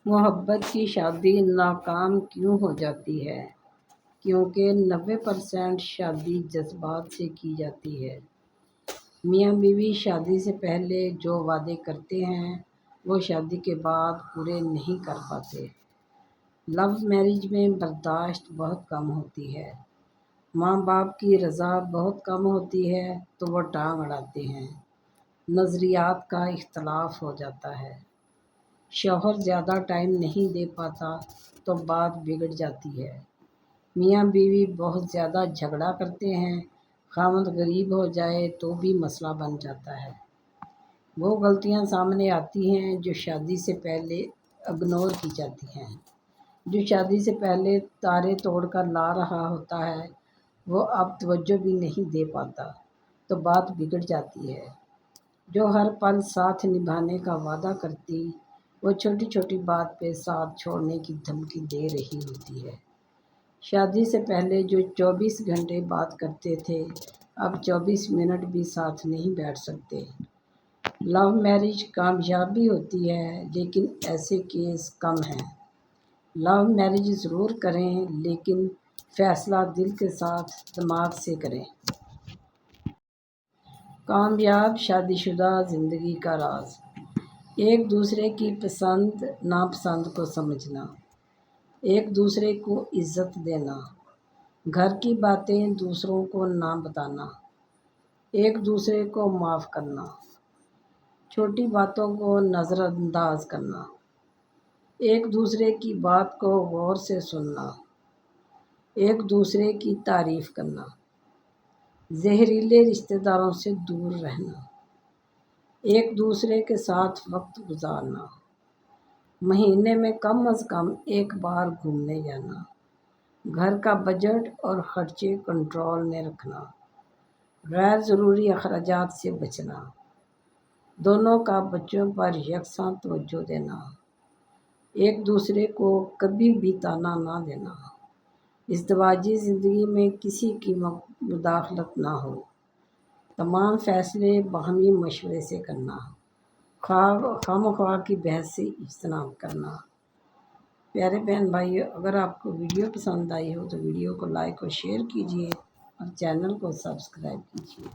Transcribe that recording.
محبت کی شادی ناکام کیوں ہو جاتی ہے؟ کیونکہ 90% شادی جذبات سے کی جاتی ہے۔ میاں بیوی شادی سے پہلے جو وعدے کرتے ہیں وہ شادی کے بعد پورے نہیں کر پاتے۔ لو میرج میں برداشت بہت کم ہوتی ہے، ماں باپ کی رضا بہت کم ہوتی ہے تو وہ ٹانگ اڑاتے ہیں، نظریات کا اختلاف ہو جاتا ہے، شوہر زیادہ ٹائم نہیں دے پاتا تو بات بگڑ جاتی ہے، میاں بیوی بہت زیادہ جھگڑا کرتے ہیں، خاوند غریب ہو جائے تو بھی مسئلہ بن جاتا ہے۔ وہ غلطیاں سامنے آتی ہیں جو شادی سے پہلے اگنور کی جاتی ہیں۔ جو شادی سے پہلے تارے توڑ کر لا رہا ہوتا ہے وہ اب توجہ بھی نہیں دے پاتا تو بات بگڑ جاتی ہے۔ جو ہر پل ساتھ نبھانے کا وعدہ کرتی وہ چھوٹی چھوٹی بات پہ ساتھ چھوڑنے کی دھمکی دے رہی ہوتی ہے۔ شادی سے پہلے جو 24 گھنٹے بات کرتے تھے اب 24 منٹ بھی ساتھ نہیں بیٹھ سکتے۔ لو میرج کامیاب بھی ہوتی ہے لیکن ایسے کیس کم ہیں۔ لو میرج ضرور کریں لیکن فیصلہ دل کے ساتھ دماغ سے کریں۔ کامیاب شادی شدہ زندگی کا راز: ایک دوسرے کی پسند ناپسند کو سمجھنا، ایک دوسرے کو عزت دینا، گھر کی باتیں دوسروں کو نہ بتانا، ایک دوسرے کو معاف کرنا، چھوٹی باتوں کو نظر انداز کرنا، ایک دوسرے کی بات کو غور سے سننا، ایک دوسرے کی تعریف کرنا، زہریلے رشتہ داروں سے دور رہنا، ایک دوسرے کے ساتھ وقت گزارنا، مہینے میں کم از کم ایک بار گھومنے جانا، گھر کا بجٹ اور خرچے کنٹرول میں رکھنا، غیر ضروری اخراجات سے بچنا، دونوں کا بچوں پر یکساں توجہ دینا، ایک دوسرے کو کبھی بھی طعنہ نہ دینا، ازدواجی زندگی میں کسی کی مداخلت نہ ہو، تمام فیصلے باہمی مشورے سے کرنا، خواہ مخواہ کی بحث سے اجتناب کرنا۔ پیارے بہن بھائیو، اگر آپ کو ویڈیو پسند آئی ہو تو ویڈیو کو لائک اور شیئر کیجیے اور چینل کو سبسکرائب کیجیے۔